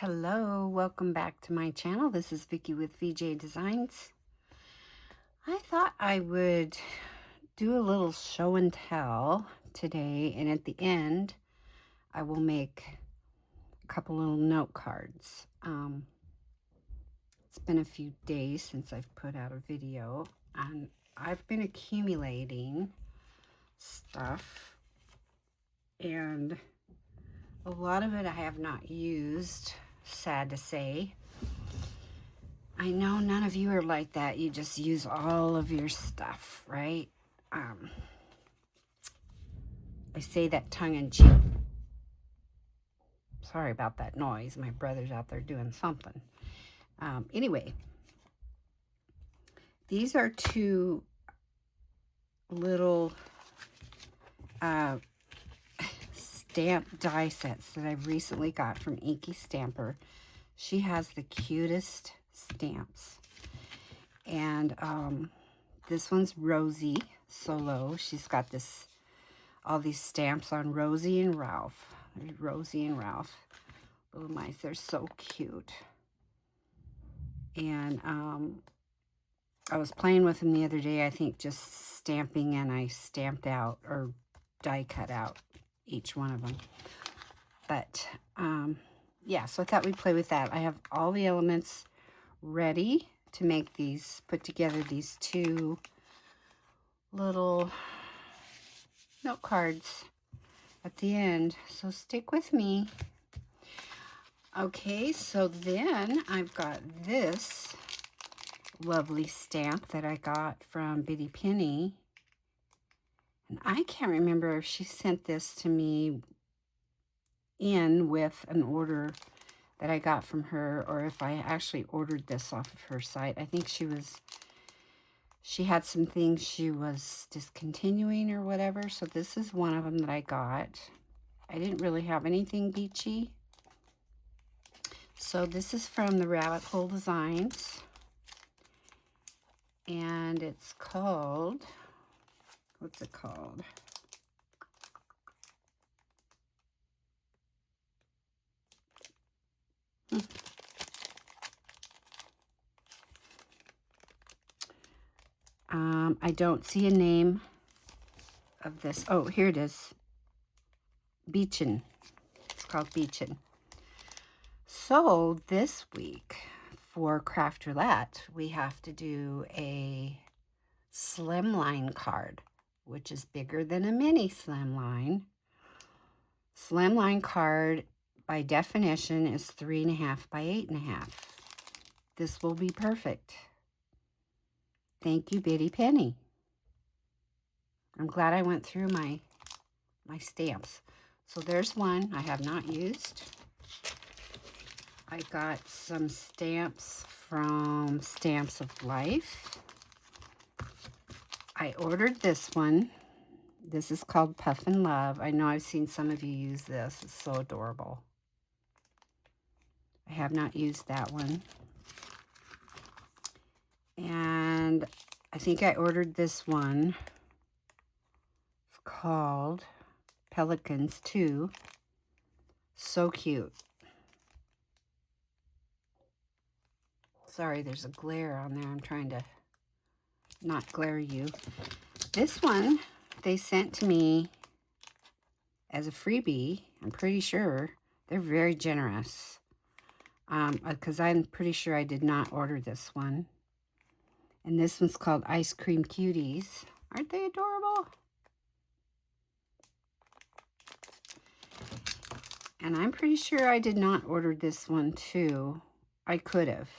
Hello, welcome back to my channel. This is Vickie with VJ Designs. I thought I would do a little show and tell today, and at the end I will make a couple little note cards. It's been a few days since I've put out a video, and I've been accumulating stuff, and a lot of it I have not used, sad to say. I know none of you are like that. You just use all of your stuff, right? I say that tongue-in-cheek. Sorry about that noise. My brother's out there doing something. Anyway, these are two little stamp die sets that I've recently got from Inky Stamper. She has the cutest stamps. And this one's Rosie Solo. She's got all these stamps on Rosie and Ralph. There's Rosie and Ralph. Little mice. They're so cute. And I was playing with them the other day, I think just stamping, and I stamped out or die cut out each one of them. But yeah, so I thought we'd play with that. I have all the elements ready to make these, put together these two little note cards at the end. So stick with me. Okay, so then I've got this lovely stamp that I got from Bitty Penny. And I can't remember if she sent this to me in with an order that I got from her, or if I actually ordered this off of her site. I think she had some things she was discontinuing or whatever. So this is one of them that I got. I didn't really have anything beachy. So this is from the Rabbit Hole Designs. And it's called, what's it called? I don't see a name of this. Oh, here it is. Beachin'. It's called Beachin'. So this week for Craft Roulette, we have to do a slimline card, which is bigger than a mini slimline. Slimline card, by definition, is 3.5 by 8.5. This will be perfect. Thank you, Bitty Penny. I'm glad I went through my stamps. So there's one I have not used. I got some stamps from Stamps of Life. I ordered this one. This is called Puffin' Love. I know I've seen some of you use this. It's so adorable. I have not used that one. And I think I ordered this one. It's called Pelicans 2. So cute. Sorry, there's a glare on there. I'm trying to not glare you. This one they sent to me as a freebie. I'm pretty sure. They're very generous. Because I'm pretty sure I did not order this one. And this one's called Ice Cream Cuties. Aren't they adorable? And I'm pretty sure I did not order this one too. I could have.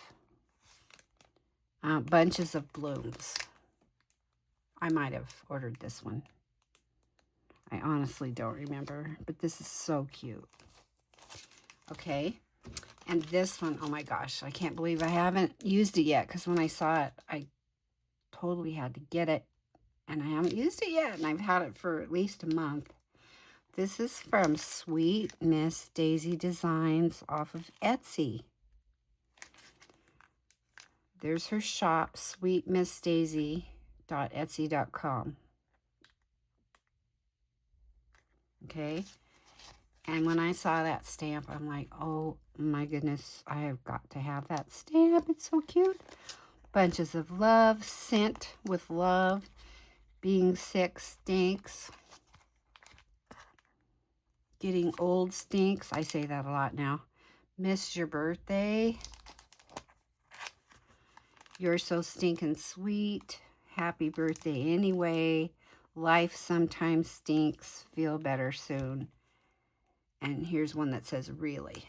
Bunches of Blooms. I might have ordered this one. I honestly don't remember, but this is so cute. Okay. And this one, oh my gosh, I can't believe I haven't used it yet, because when I saw it, I totally had to get it, and I haven't used it yet, and I've had it for at least a month. This is from Sweet Miss Daisy Designs off of Etsy. There's her shop, sweetmissdaisy.etsy.com. Okay, And when I saw that stamp, I'm like, oh my goodness, I have got to have that stamp. It's so cute. Bunches of love, sent with love. Being sick stinks. Getting old stinks. I say that a lot now. Miss your birthday. You're so stinking sweet. Happy birthday anyway. Life sometimes stinks. Feel better soon. And here's one that says, really.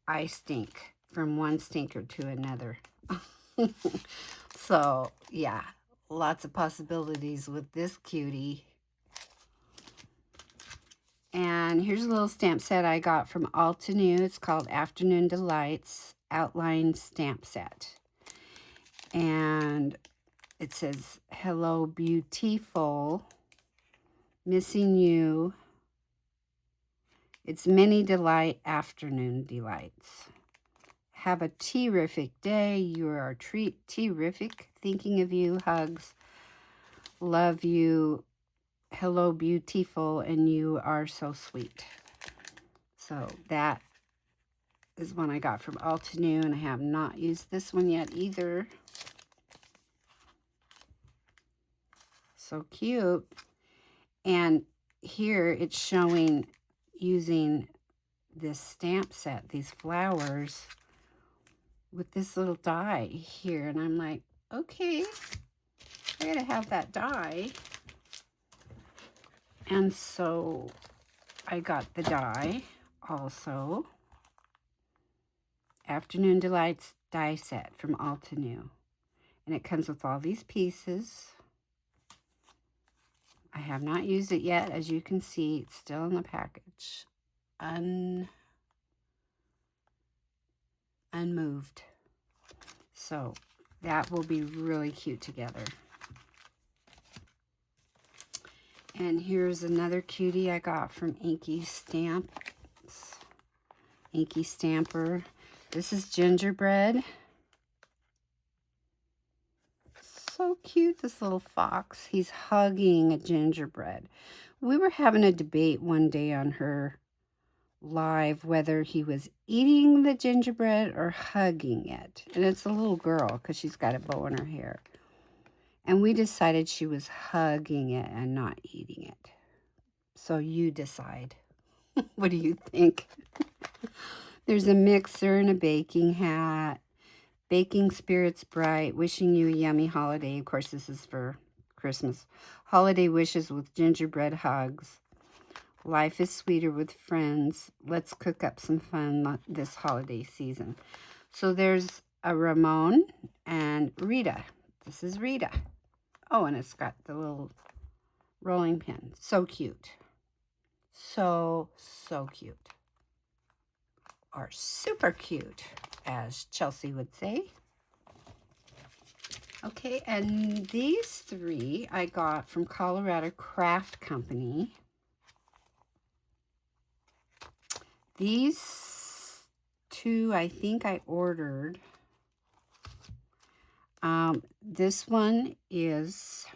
I stink from one stinker to another. So, yeah, lots of possibilities with this cutie. And here's a little stamp set I got from Altenew. It's called Afternoon Delights Outline Stamp Set. And it says, hello, beautiful. Missing you. It's mini delight, afternoon delights. Have a terrific day. You are terrific. Thinking of you. Hugs. Love you. Hello, beautiful. And you are so sweet. So that is one I got from Altenew. And I have not used this one yet either. So cute. And here it's showing using this stamp set, these flowers, with this little die here. And I'm like, okay, I gotta have that die. And so I got the die also. Afternoon Delights die set from Altenew. And it comes with all these pieces. I have not used it yet. As you can see, it's still in the package. Unmoved. So that will be really cute together. And here's another cutie I got from Inky Stamps. Inky Stamper. This is gingerbread. So cute, this little fox. He's hugging a gingerbread. We were having a debate one day on her live whether he was eating the gingerbread or hugging it. And it's a little girl because she's got a bow in her hair. And we decided she was hugging it and not eating it. So you decide. What do you think? There's a mixer and a baking hat. Baking spirits bright. Wishing you a yummy holiday. Of course, this is for Christmas. Holiday wishes with gingerbread hugs. Life is sweeter with friends. Let's cook up some fun this holiday season. So there's a Ramon and Rita. This is Rita. Oh, and it's got the little rolling pin. So cute. So cute. Or super cute, as Chelsea would say. Okay, and these three I got from Colorado Craft Company. These two I think I ordered. This one is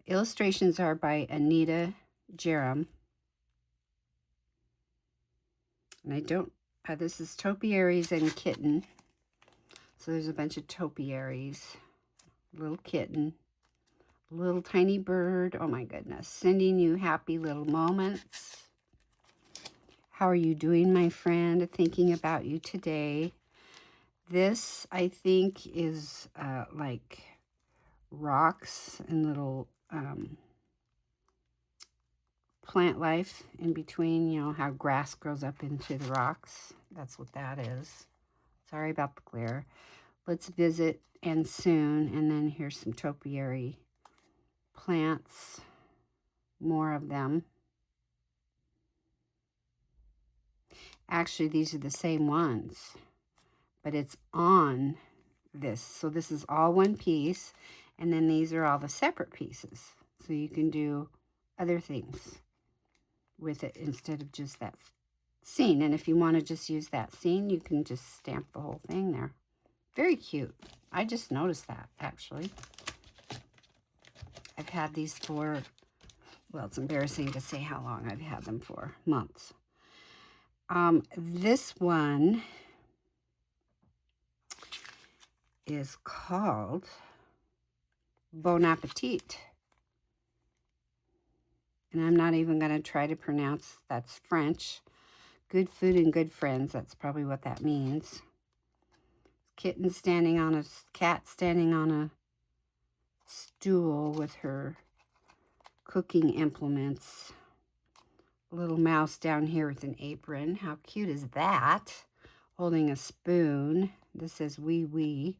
illustrations are by Anita Jerem. And I don't, this is topiaries and kitten. So there's a bunch of topiaries. Little kitten. Little tiny bird. Oh my goodness. Sending you happy little moments. How are you doing, my friend? Thinking about you today. This, I think, is like rocks and little plant life in between. You know how grass grows up into the rocks. That's what that is. Sorry about the glare. Let's visit and soon. And then here's some topiary plants. More of them. Actually, these are the same ones, but it's on this. So this is all one piece, and then these are all the separate pieces. So you can do other things with it instead of just that scene. And if you want to just use that scene, you can just stamp the whole thing there. Very cute. I just noticed that, actually. I've had these for, well, it's embarrassing to say how long I've had them for, months. This one is called Bon Appetit. And I'm not even going to try to pronounce, that's French. Good food and good friends, that's probably what that means. Cat standing on a stool with her cooking implements. A little mouse down here with an apron. How cute is that? Holding a spoon. This says wee wee.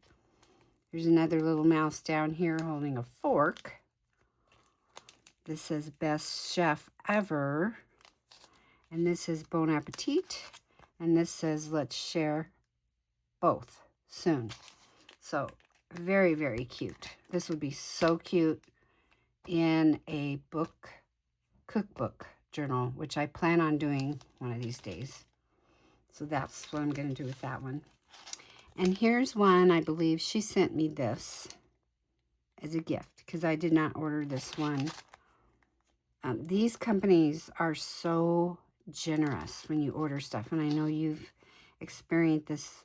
There's another little mouse down here holding a fork. This says best chef ever. And this says Bon Appetit. And this says let's share both soon. So very, very cute. This would be so cute in a cookbook journal, which I plan on doing one of these days. So that's what I'm going to do with that one. And here's one, I believe she sent me this as a gift because I did not order this one. These companies are so generous when you order stuff, and I know you've experienced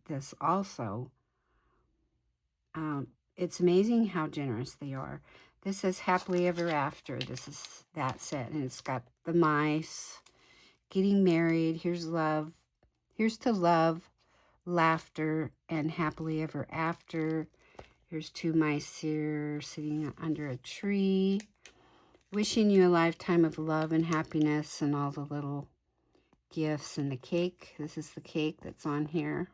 this also. It's amazing how generous they are. This says Happily Ever After. This is that set, and it's got the mice getting married. Here's love. Here's to love, laughter, and happily ever after. Here's two mice here sitting under a tree, wishing you a lifetime of love and happiness and all the little gifts and the cake. This is the cake that's on here.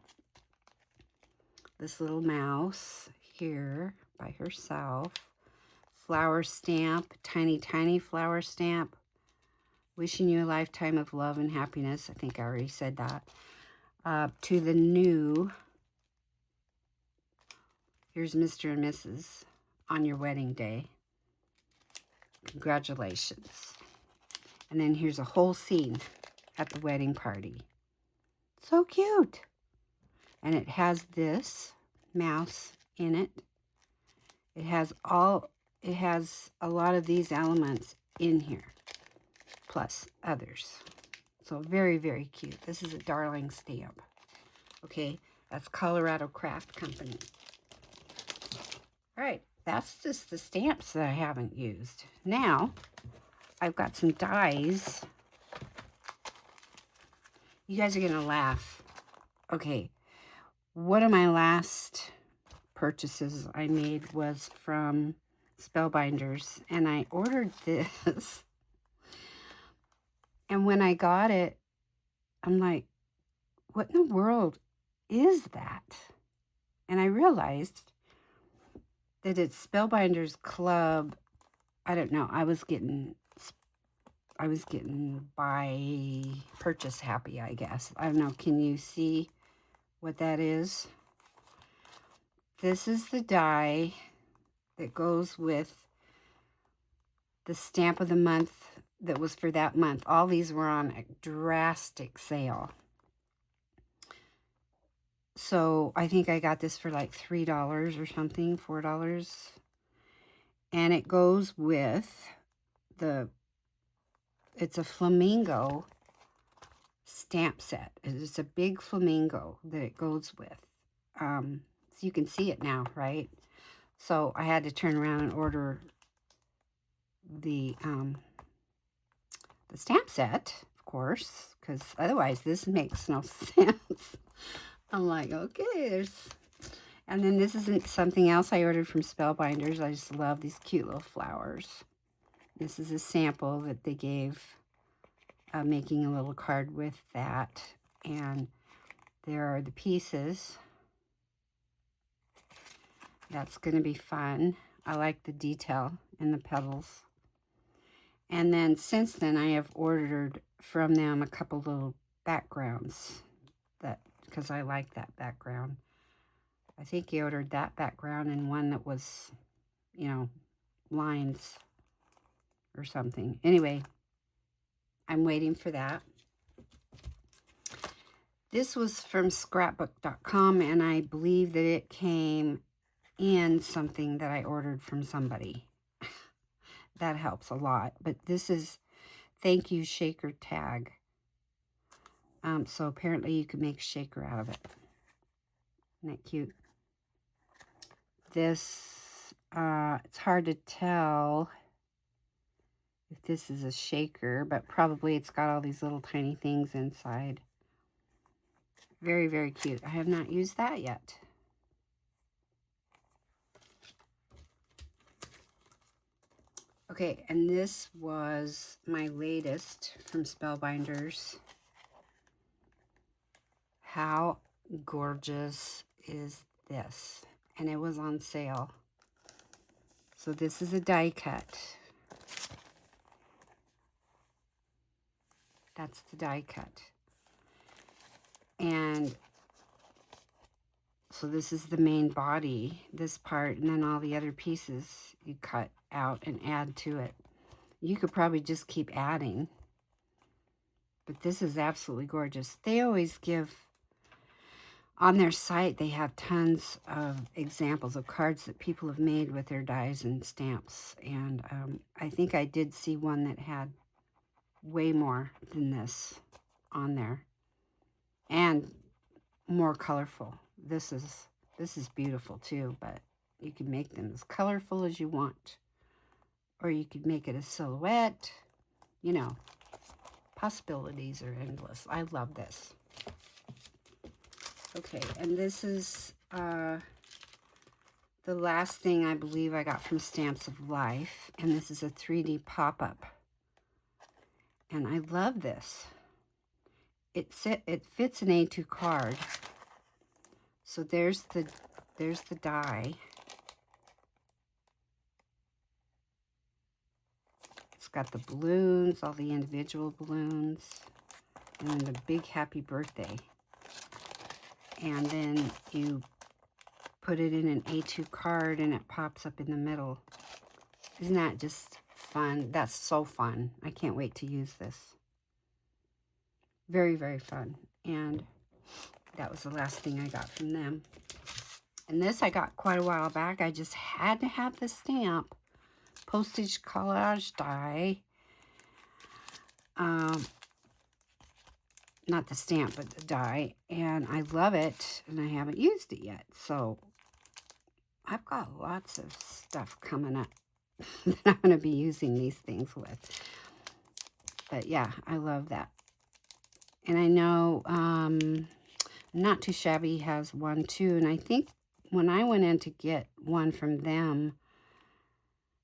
This little mouse here by herself. Flower stamp, tiny, tiny flower stamp. Wishing you a lifetime of love and happiness. I think I already said that. To the new. Here's Mr. and Mrs. on your wedding day. Congratulations. And then here's a whole scene at the wedding party. So cute. And it has this mouse in it. It has a lot of these elements in here, plus others. So very, very cute. This is a darling stamp. Okay, that's Colorado Craft Company. All right, that's just the stamps that I haven't used. Now, I've got some dies. You guys are gonna laugh. Okay, one of my last purchases I made was from Spellbinders, and I ordered this. And when I got it, I'm like, what in the world is that? And I realized that it's Spellbinders Club. I don't know. I was getting by purchase happy, I guess. I don't know. Can you see what that is? This is the die that goes with the stamp of the month that was for that month. All these were on a drastic sale. So I think I got this for like $3 or something, $4. And it goes with it's a flamingo stamp set. It's a big flamingo that it goes with. So you can see it now, right? So I had to turn around and order the stamp set, of course, because otherwise this makes no sense. I'm like, okay, and then this isn't something else I ordered from Spellbinders. I just love these cute little flowers. This is a sample that they gave, making a little card with that. And there are the pieces. That's going to be fun. I like the detail in the petals. And then since then, I have ordered from them a couple little backgrounds because I like that background. I think he ordered that background and one that was, lines or something. Anyway, I'm waiting for that. This was from scrapbook.com, and I believe that it came in something that I ordered from somebody. That helps a lot. But this is thank you shaker tag. So apparently you can make shaker out of it. Isn't that cute? This, it's hard to tell if this is a shaker, but probably it's got all these little tiny things inside. Very, very cute. I have not used that yet. Okay, and this was my latest from Spellbinders. How gorgeous is this? And it was on sale. So this is a die cut. That's the die cut. And so this is the main body, this part, and then all the other pieces you cut out and add to it. You could probably just keep adding, but this is absolutely gorgeous. They always give, on their site, they have tons of examples of cards that people have made with their dies and stamps. And I think I did see one that had way more than this on there. And more colorful. This is beautiful too, but you can make them as colorful as you want. Or you could make it a silhouette. You know, possibilities are endless. I love this. Okay, and this is the last thing I believe I got from Stamps of Life. And this is a 3D pop-up. And I love this. It fits an A2 card. So there's the die. It's got the balloons, all the individual balloons, and then the big happy birthday. And then you put it in an A2 card and it pops up in the middle. Isn't that just fun? That's so fun. I can't wait to use this. Very, very fun. And that was the last thing I got from them. And this I got quite a while back. I just had to have the stamp. Postage collage die. Not the stamp, but the die. And I love it. And I haven't used it yet. So I've got lots of stuff coming up that I'm going to be using these things with. But yeah, I love that. And I know Not Too Shabby has one too. And I think when I went in to get one from them,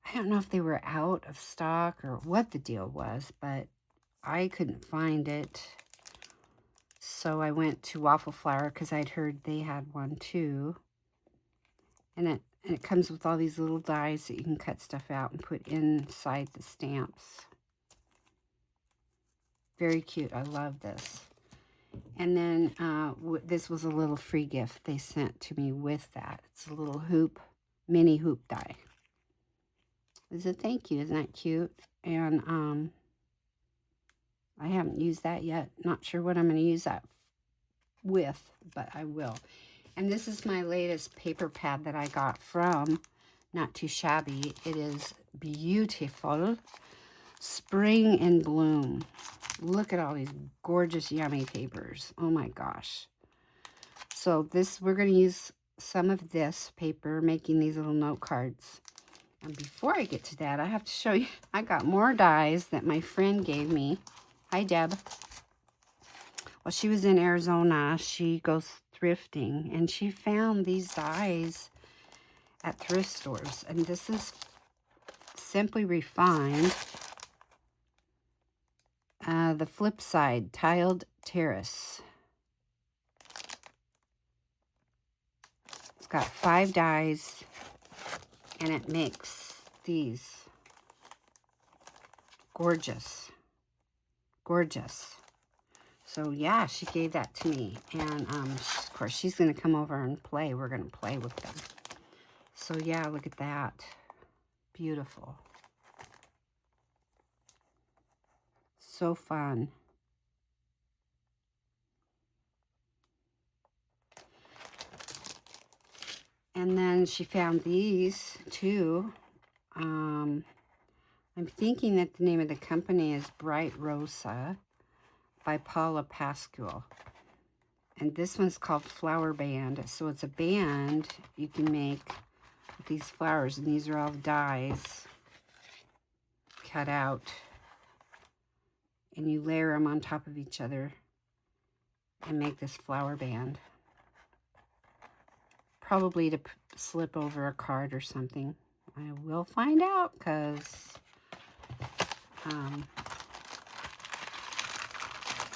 I don't know if they were out of stock or what the deal was, but I couldn't find it. So I went to Waffle Flower because I'd heard they had one too. And it comes with all these little dies that you can cut stuff out and put inside the stamps. Very cute. I love this. And then this was a little free gift they sent to me with that. It's a little hoop, mini hoop die. It's a thank you. Isn't that cute? And I haven't used that yet. Not sure what I'm going to use that with, but I will. And this is my latest paper pad that I got from Not Too Shabby. It is beautiful. Spring in Bloom. Look at all these gorgeous, yummy papers. Oh my gosh. So we're going to use some of this paper making these little note cards. And before I get to that, I have to show you, I got more dies that my friend gave me. Hi, Deb. Well, she was in Arizona. She goes thrifting, and she found these dies at thrift stores. And this is Simply Refined. The flip side, Tiled Terrace. It's got 5 dies, and it makes these gorgeous. Gorgeous. So, yeah, she gave that to me. And, of course, she's going to come over and play. We're going to play with them. So, yeah, look at that. Beautiful. So fun. And then she found these too. I'm thinking that the name of the company is Bright Rosa by Paula Pascual. And this one's called Flower Band. So it's a band you can make with these flowers. And these are all dies cut out. And you layer them on top of each other and make this flower band. Probably to slip over a card or something. I will find out because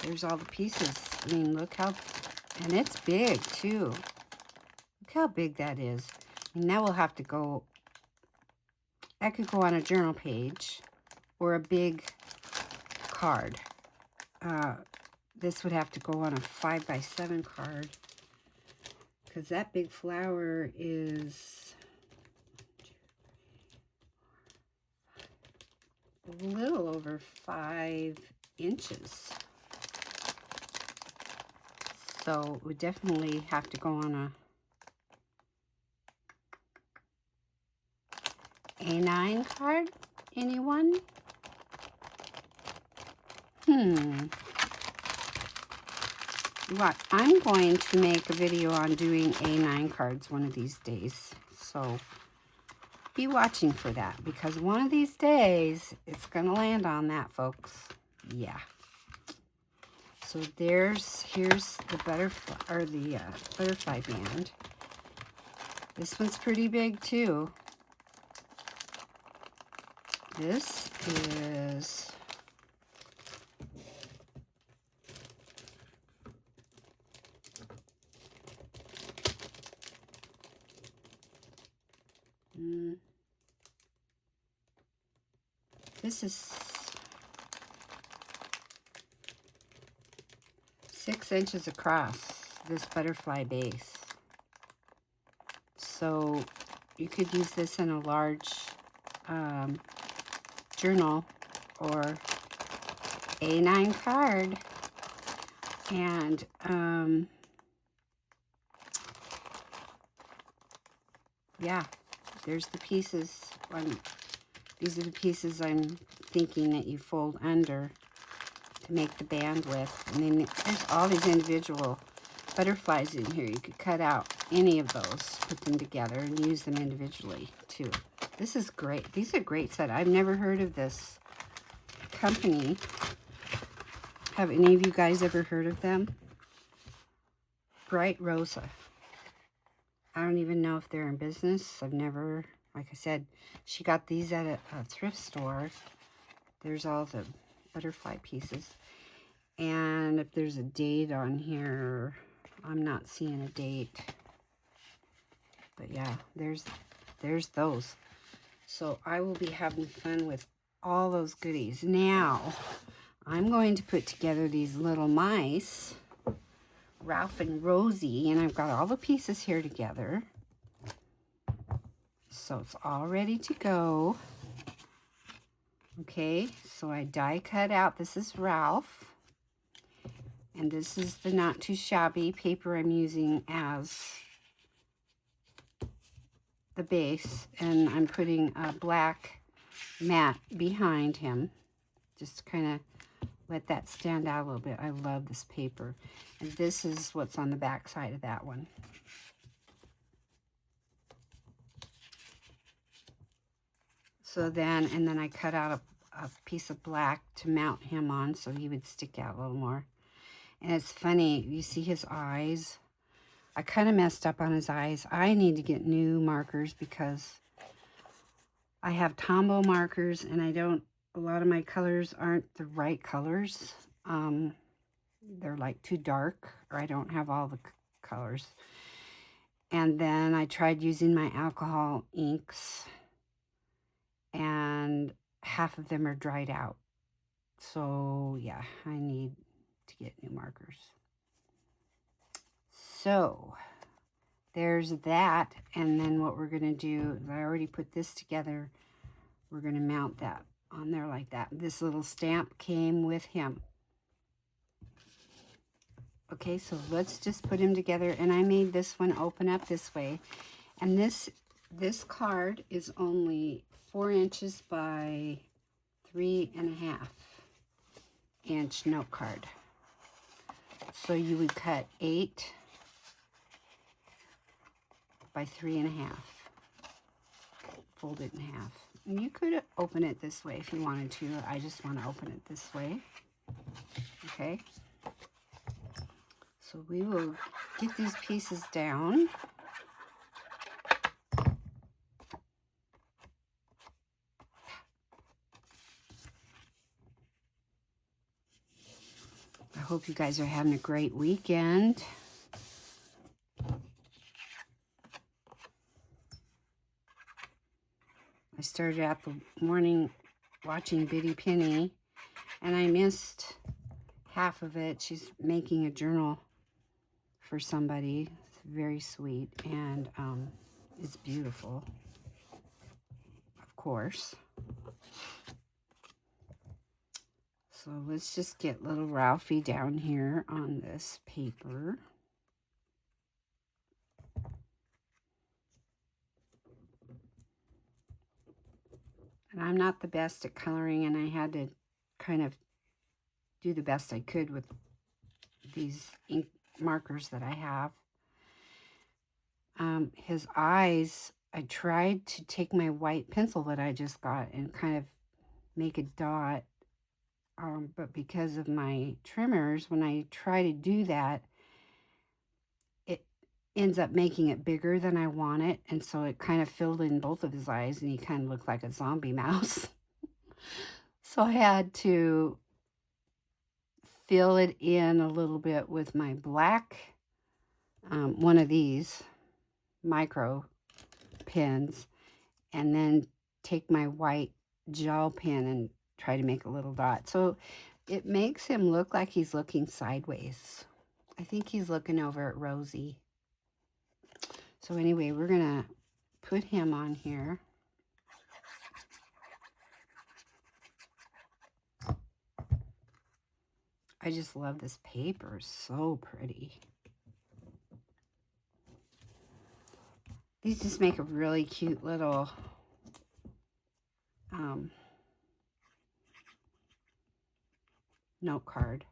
there's all the pieces. I mean, look how, and it's big too. Look how big that is. I mean, that will have to go, that could go on a journal page or a big card. This would have to go on a 5x7 card because that big flower is a little over 5 inches. So it would definitely have to go on a A9 card. Anyone? What? I'm going to make a video on doing A9 cards one of these days. So be watching for that because one of these days it's going to land on that, folks. Yeah. So here's the butterfly, or the butterfly band. This one's pretty big too. This is this is 6 inches across, this butterfly base. So you could use this in a large journal or A9 card. And yeah, there's the pieces. These are the pieces I'm thinking that you fold under to make the band with. And then there's all these individual butterflies in here. You could cut out any of those, put them together, and use them individually too. This is great. These are great set. I've never heard of this company. Have any of you guys ever heard of them? Bright Rosa. I don't even know if they're in business. I've never, like I said, she got these at a thrift store. There's all the butterfly pieces. And if there's a date on here, I'm not seeing a date. But yeah, there's those. So I will be having fun with all those goodies. Now, I'm going to put together these little mice, Ralph and Rosie, and I've got all the pieces here together. So it's all ready to go. Okay, so I die cut out. This is Ralph. And this is the not too shabby paper I'm using as the base. And I'm putting a black mat behind him. Just kind of let that stand out a little bit. I love this paper. And this is what's on the back side of that one. So then, and then I cut out a piece of black to mount him on so he would stick out a little more. And it's funny, you see his eyes? I kind of messed up on his eyes. I need to get new markers because I have Tombow markers and a lot of my colors aren't the right colors. They're like too dark, or I don't have all the colors. And then I tried using my alcohol inks, and half of them are dried out. So yeah, I need to get new markers. So there's that. And then what we're going to do, I already put this together. We're going to mount that on there like that. This little stamp came with him. Okay, so let's just put him together. And I made this one open up this way. And this card is only 4 inches by 3.5 inch note card. So you would cut 8 by 3.5. Fold it in half. And you could open it this way if you wanted to. I just want to open it this way. Okay. So we will get these pieces down. I hope you guys are having a great weekend. I started out the morning watching Bitty Penny, and I missed half of it. She's making a journal for somebody. It's very sweet, and it's beautiful, of course. So let's just get little Ralphie down here on this paper. And I'm not the best at coloring, and I had to kind of do the best I could with these ink markers that I have. His eyes, I tried to take my white pencil that I just got and kind of make a dot. But because of my trimmers, when I try to do that, it ends up making it bigger than I want it. And so it kind of filled in both of his eyes, and he kind of looked like a zombie mouse. So I had to fill it in a little bit with my black, one of these micro pens, and then take my white gel pen and try to make a little dot. So it makes him look like he's looking sideways. I think he's looking over at Rosie. So anyway, we're gonna put him on here. I just love this paper, so pretty. These just make a really cute little note card.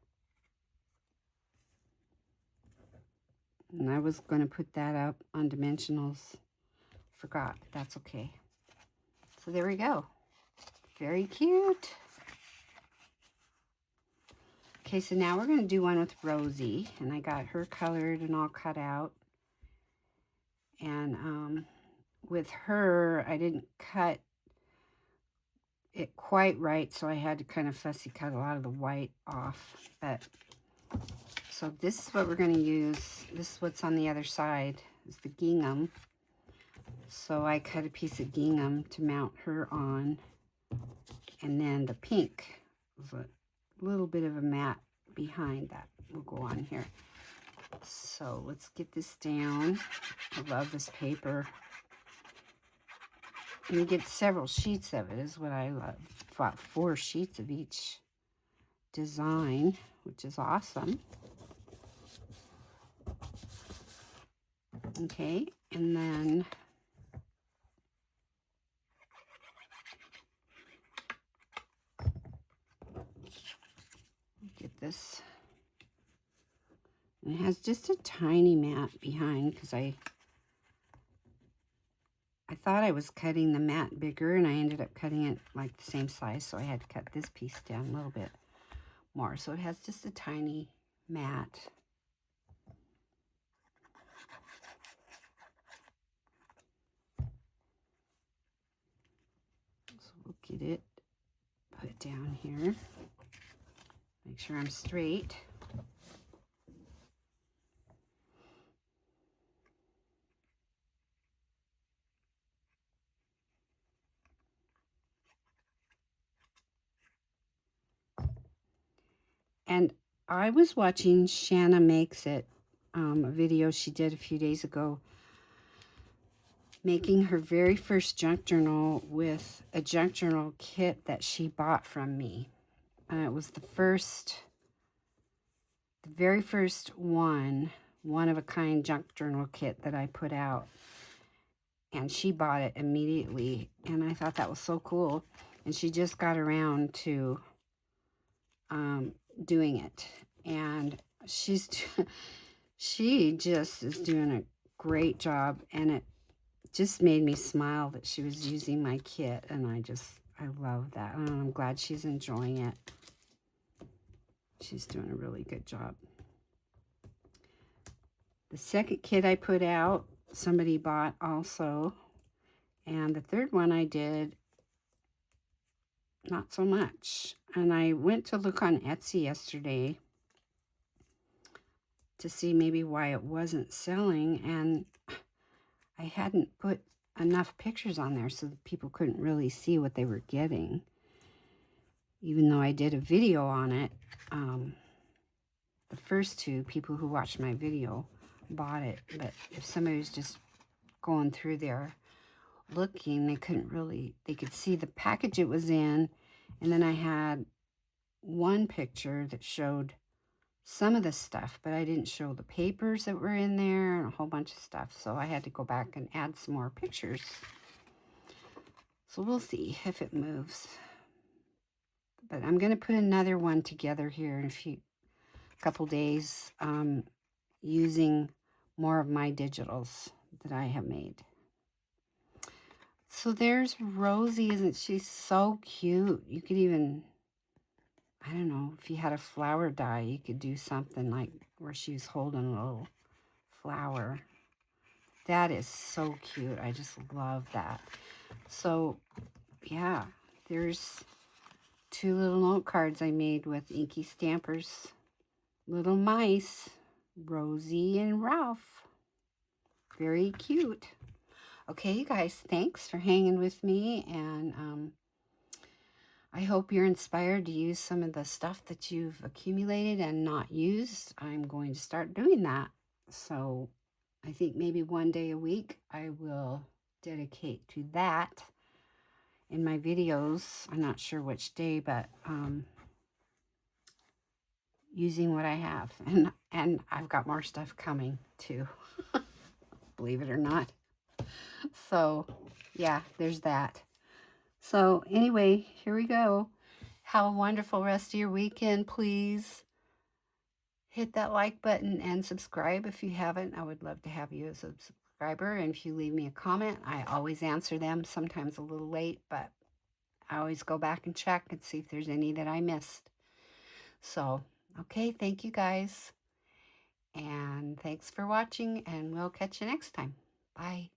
And I was going to put that up on dimensionals. Forgot, but that's okay. So there we go. Very cute. Okay, so now we're going to do one with Rosie. And I got her colored and all cut out. And with her, I didn't cut it quite right, so I had to kind of fussy cut a lot of the white off. But so this is what we're going to use. This is what's on the other side, is the gingham. So I cut a piece of gingham to mount her on. And then the pink, a little bit of a matte behind that will go on here. So let's get this down. I love this paper. And you get several sheets of it is what I love. About 4 sheets of each design, which is awesome. Okay, and then get this. And it has just a tiny mat behind because I thought I was cutting the mat bigger, and I ended up cutting it like the same size, so I had to cut this piece down a little bit more. So it has just a tiny mat. So we'll get it, put it down here, make sure I'm straight. And I was watching Shanna Makes It, a video she did a few days ago, making her very first junk journal with a junk journal kit that she bought from me. It was the very first one of a kind junk journal kit that I put out. and she bought it immediately, and I thought that was so cool. And she just got around to doing it, and she just is doing a great job, and it just made me smile that she was using my kit, and I love that, and I'm glad she's enjoying it. She's doing a really good job. The second kit I put out, somebody bought also, and the third one I did not so much. And I went to look on Etsy yesterday to see maybe why it wasn't selling, and I hadn't put enough pictures on there so that people couldn't really see what they were getting, even though I did a video on it. The first two people who watched my video bought it, but if somebody was just going through there looking, they could see the package it was in, and then I had one picture that showed some of the stuff, but I didn't show the papers that were in there and a whole bunch of stuff, so I had to go back and add some more pictures. So we'll see if it moves. But I'm going to put another one together here in a couple days, using more of my digitals that I have made. So there's Rosie. Isn't she so cute? You could even, I don't know, if you had a flower die, you could do something like where she's holding a little flower. That is so cute. I just love that. So yeah, there's two little note cards I made with Inky Stampers. Little mice, Rosie and Ralph. Very cute. Okay, you guys, thanks for hanging with me, and I hope you're inspired to use some of the stuff that you've accumulated and not used. I'm going to start doing that. So I think maybe one day a week I will dedicate to that in my videos. I'm not sure which day, but using what I have. And I've got more stuff coming too, believe it or not. So yeah, there's that. So anyway, here we go. Have a wonderful rest of your weekend. Please hit that like button and subscribe if you haven't. I would love to have you as a subscriber. And if you leave me a comment, I always answer them, sometimes a little late, but I always go back and check and see if there's any that I missed. So, okay, thank you guys. And thanks for watching, and we'll catch you next time. Bye.